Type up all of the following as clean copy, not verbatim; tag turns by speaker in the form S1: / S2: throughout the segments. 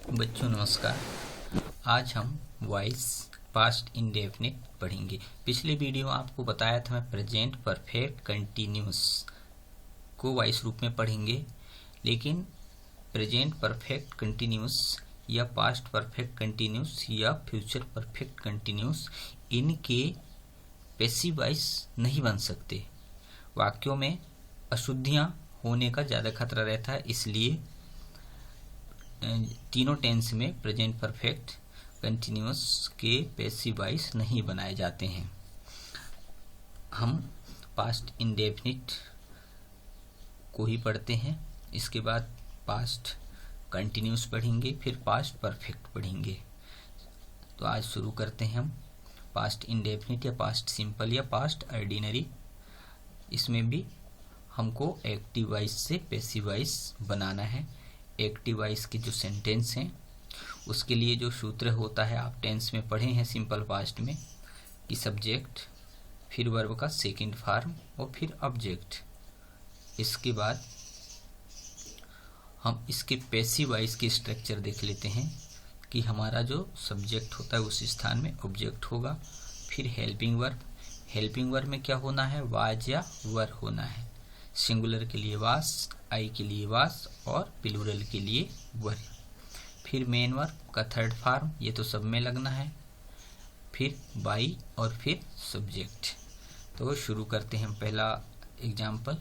S1: बच्चों नमस्कार। आज हम वॉइस पास्ट इंडेफिनिट पढ़ेंगे। पिछले वीडियो में आपको बताया था मैं प्रेजेंट परफेक्ट कंटिन्यूस को वॉइस रूप में पढ़ेंगे, लेकिन प्रेजेंट परफेक्ट कंटिन्यूस या पास्ट परफेक्ट कंटिन्यूस या फ्यूचर परफेक्ट कंटिन्यूस इनके पैसिव वॉइस नहीं बन सकते। वाक्यों में अशुद्धियाँ होने का ज़्यादा खतरा रहता है, इसलिए तीनों टेंस में प्रेजेंट परफेक्ट कंटिन्यूअस के पैसिव वॉइस नहीं बनाए जाते हैं। हम पास्ट इंडेफिनिट को ही पढ़ते हैं, इसके बाद पास्ट कंटिन्यूअस पढ़ेंगे, फिर पास्ट परफेक्ट पढ़ेंगे। तो आज शुरू करते हैं हम पास्ट इंडेफिनिट या पास्ट सिंपल या पास्ट ऑर्डिनरी। इसमें भी हमको एक्टिव वॉइस से पैसिव वॉइस बनाना है। एक्टिव वॉइस के जो सेंटेंस हैं उसके लिए जो सूत्र होता है आप टेंस में पढ़े हैं सिंपल पास्ट में कि सब्जेक्ट, फिर वर्ब का सेकंड फॉर्म और फिर ऑब्जेक्ट। इसके बाद हम इसके पैसिव वॉइस की स्ट्रक्चर देख लेते हैं कि हमारा जो सब्जेक्ट होता है उस स्थान में ऑब्जेक्ट होगा। फिर हेल्पिंग वर्ब, हेल्पिंग वर्ब में क्या होना है, वाज या वर होना है। सिंगुलर के लिए वास, आई के लिए वास और प्लूरल के लिए वर। फिर मेन वर्ब का थर्ड फॉर्म, ये तो सब में लगना है। फिर बाई और फिर सब्जेक्ट। तो शुरू करते हैं। पहला example,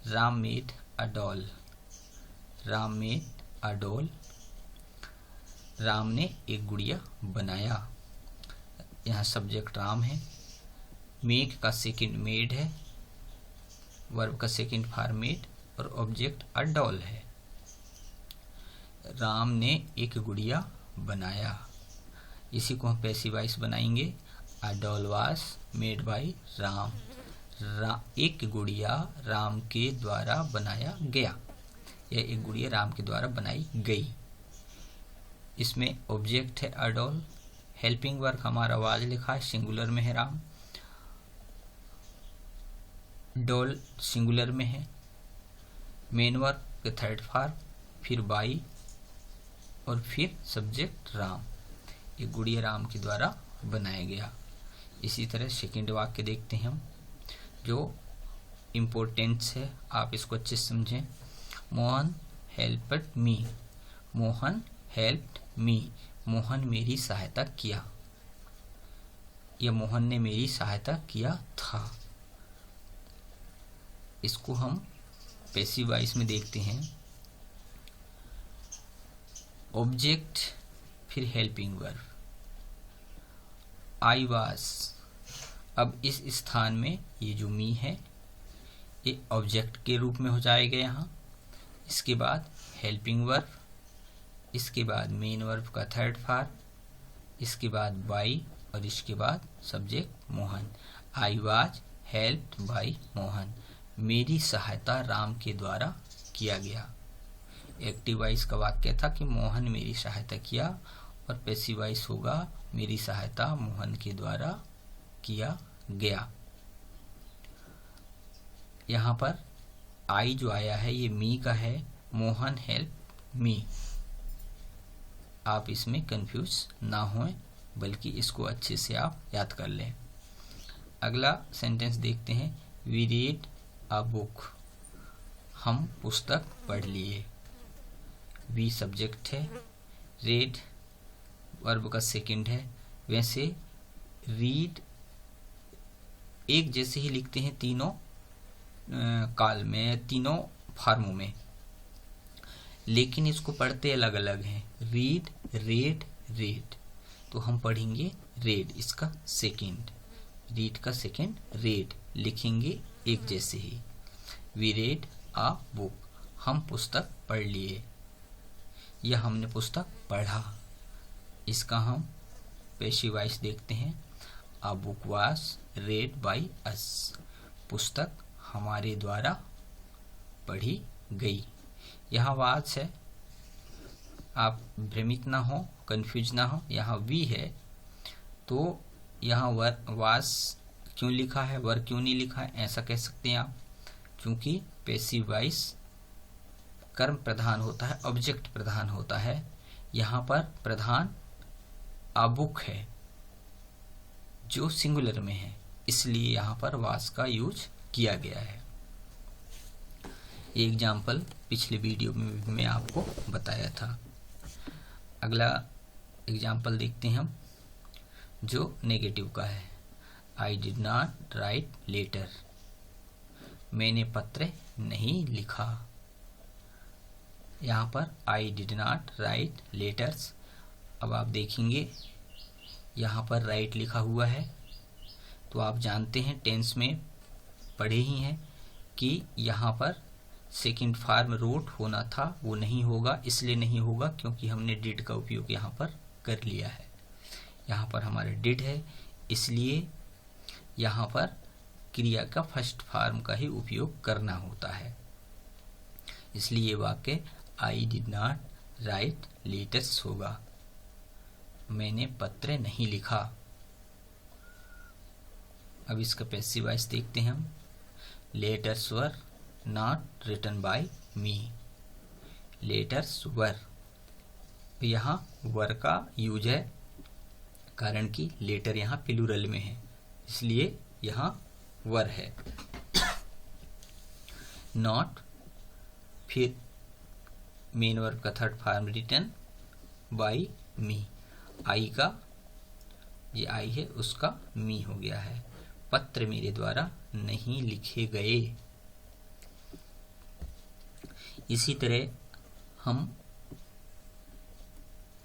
S1: Ram made a doll. Ram made a doll, Ram ने एक गुड़िया बनाया। यहाँ सब्जेक्ट राम है, मेक का सेकंड मेड है, वर्ब का सेकंड फॉर्म मेड और ऑब्जेक्ट अ डॉल है। राम ने एक गुड़िया बनाया, इसी को हम पैसिव वॉइस बनाएंगे। A doll was made by Ram. एक गुड़िया राम के द्वारा बनाया गया, या एक गुड़िया राम के द्वारा बनाई गई। इसमें ऑब्जेक्ट है अ डॉल, हेल्पिंग वर्ब हमारा वाज लिखा है, सिंगुलर में है राम, डॉल सिंगुलर में है, मेन वर्ब के थर्ड फॉर्म, फिर बाई और फिर सब्जेक्ट राम। ये गुड़िया राम के द्वारा बनाया गया। इसी तरह सेकंड वाक्य देखते हैं हम, जो इम्पोर्टेंस है, आप इसको अच्छे से समझें। Mohan helped me. Mohan helped me, Mohan मेरी सहायता किया, या मोहन ने मेरी सहायता किया था। इसको हम पैसिव वॉइस में देखते हैं। ऑब्जेक्ट फिर हेल्पिंग वर्ब, आई वाज। अब इस स्थान में ये जो मी है ये ऑब्जेक्ट के रूप में हो जाएगा यहाँ। इसके बाद हेल्पिंग वर्ब, इसके बाद मेन वर्ब का थर्ड फॉर्म, इसके बाद बाई और इसके बाद subject Mohan. I was helped bye Mohan, मेरी सहायता राम के द्वारा किया गया। एक्टिव वॉइस का वाक्य था कि मोहन मेरी सहायता किया, और पैसिव वॉइस होगा मेरी सहायता मोहन के द्वारा किया गया। यहाँ पर आई जो आया है ये मी का है, मोहन हेल्प मी। आप इसमें कंफ्यूज ना हों, बल्कि इसको अच्छे से आप याद कर लें। अगला सेंटेंस देखते हैं, वी रीड अ बुक। हम पुस्तक पढ़ लिए। वी सब्जेक्ट है, रेड वर्ब का सेकंड है। वैसे रीड एक जैसे ही लिखते हैं तीनों काल में, तीनों फॉर्मों में, लेकिन इसको पढ़ते अलग अलग हैं। Read, red, red. तो हम पढ़ेंगे रेड, इसका सेकंड, रीड का सेकंड, रेड लिखेंगे एक जैसे ही। वी रेड अ बुक, हम पुस्तक पढ़ लिए, या हमने पुस्तक पढ़ा। इसका हम पैसिव वॉइस देखते हैं। A book was red by us, पुस्तक हमारे द्वारा पढ़ी गई। यहाँ वाज है, आप भ्रमित ना हो, कंफ्यूज ना हो। यहाँ वी है, तो यहाँ वर वाज क्यों लिखा है, वर क्यों नहीं लिखा है, ऐसा कह सकते हैं आप, क्योंकि पैसिव वॉइस कर्म प्रधान होता है, ऑब्जेक्ट प्रधान होता है। यहाँ पर प्रधान अबुक है जो सिंगुलर में है, इसलिए यहाँ पर वास का यूज किया गया है। एग्जाम्पल पिछले वीडियो में भी मैं आपको बताया था। अगला एग्जाम्पल देखते हैं हम, जो नेगेटिव का है। I did not write letter, मैंने पत्र नहीं लिखा। यहाँ पर I did not write letters. अब आप देखेंगे यहाँ पर राइट लिखा हुआ है, तो आप जानते हैं टेंस में पढ़े ही हैं कि यहाँ पर सेकंड फॉर्म रोट होना था, वो नहीं होगा। इसलिए नहीं होगा क्योंकि हमने डिड का उपयोग यहाँ पर कर लिया है। यहाँ पर हमारा डिड है, इसलिए यहाँ पर क्रिया का फर्स्ट फॉर्म का ही उपयोग करना होता है। इसलिए ये वाक्य आई डिड नॉट राइट लेटर्स होगा, मैंने पत्र नहीं लिखा। अब इसका पैसिव वॉइस देखते हैं हम। Letters were not written by me, letters were, यहाँ वर का यूज है कारण कि लेटर यहाँ प्लूरल में है, इसलिए यहाँ वर है। नॉट, फिर मेन वर्ब का थर्ड फॉर्म रिटन बाय मी, आई का ये आई है उसका मी हो गया है। पत्र मेरे द्वारा नहीं लिखे गए। इसी तरह हम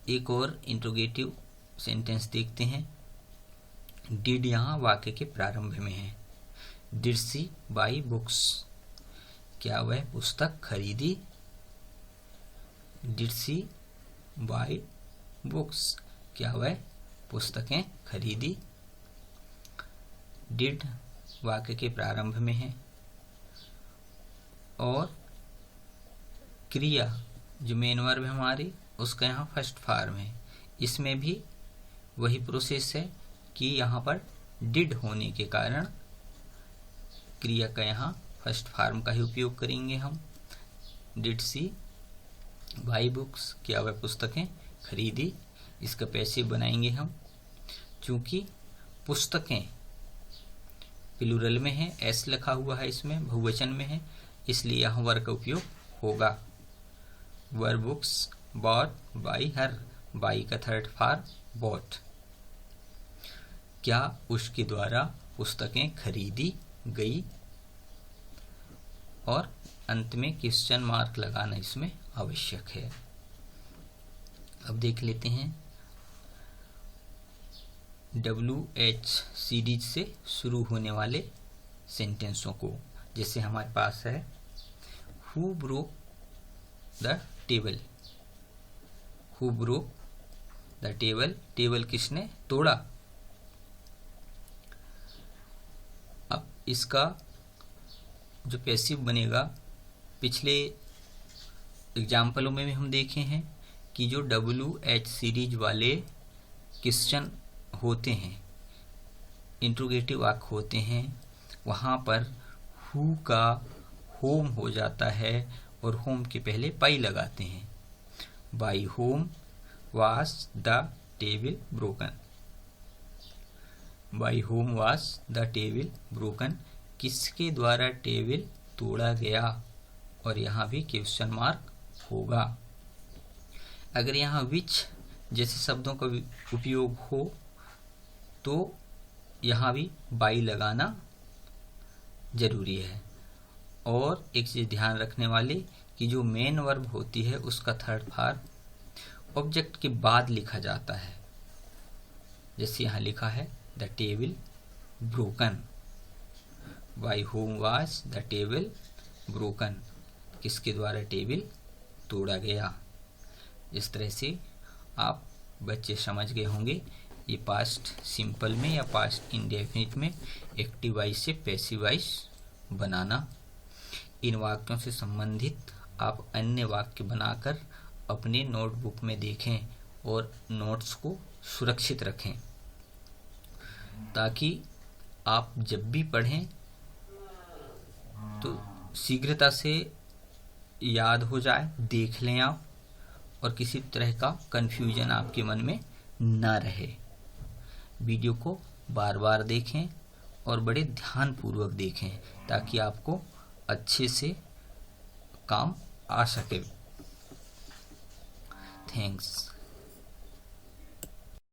S1: एक और इंट्रोगेटिव सेंटेंस देखते हैं। डिड यहाँ वाक्य के प्रारंभ में है। डिड सी बाई बुक्स, क्या वह पुस्तक खरीदी। डिड सी बाई बुक्स, क्या वह पुस्तकें खरीदी। डिड वाक्य के प्रारंभ में है और क्रिया जो मेन वर्ब है हमारी उसका यहाँ फर्स्ट फॉर्म है। इसमें भी वही प्रोसेस है कि यहाँ पर डिड होने के कारण क्रिया का यहाँ फर्स्ट फॉर्म का ही उपयोग करेंगे हम। डिड सी बाई बुक्स, क्या वह पुस्तकें खरीदी। इसका पैसिव बनाएंगे हम, चूंकि पुस्तकें प्लूरल में है, एस लिखा हुआ है, इसमें बहुवचन में है, इसलिए यहाँ वर का उपयोग होगा। Were books bought by her, by का थर्ड फॉर्म बॉट, क्या उसके द्वारा पुस्तकें खरीदी गई। और अंत में क्वेश्चन मार्क लगाना इसमें आवश्यक है। अब देख लेते हैं WH सीरीज से शुरू होने वाले सेंटेंसों को। जैसे हमारे पास है who broke the table, who broke the table, table किसने तोड़ा। अब इसका जो पैसिव बनेगा, पिछले एग्जाम्पलों में भी हम देखे हैं कि जो WH सीरीज वाले क्वेश्चन होते हैं, इंट्रोगेटिव वाक्य होते हैं, वहाँ पर हु का होम हो जाता है और होम के पहले पाई लगाते हैं। By home was the table broken, by home was the table broken, किसके द्वारा टेबल तोड़ा गया। और यहाँ भी क्वेश्चन मार्क होगा। अगर यहाँ विच जैसे शब्दों का उपयोग हो तो यहाँ भी बाई लगाना जरूरी है। और एक चीज ध्यान रखने वाले कि जो मेन वर्ब होती है उसका थर्ड फॉर्म ऑब्जेक्ट के बाद लिखा जाता है। जैसे यहाँ लिखा है the table broken, by home was the table broken, किसके द्वारा टेबल तोड़ा गया। इस तरह से आप बच्चे समझ गए होंगे ये पास्ट सिंपल में या पास्ट इंडेफिनिट में एक्टिव वॉइस से पैसिव वॉइस बनाना। इन वाक्यों से संबंधित आप अन्य वाक्य बनाकर अपने नोटबुक में देखें और नोट्स को सुरक्षित रखें, ताकि आप जब भी पढ़ें तो शीघ्रता से याद हो जाए। देख लें आप और किसी तरह का कन्फ्यूजन आपके मन में ना रहे। वीडियो को बार बार देखें और बड़े ध्यानपूर्वक देखें ताकि आपको अच्छे से काम आ सके। थैंक्स।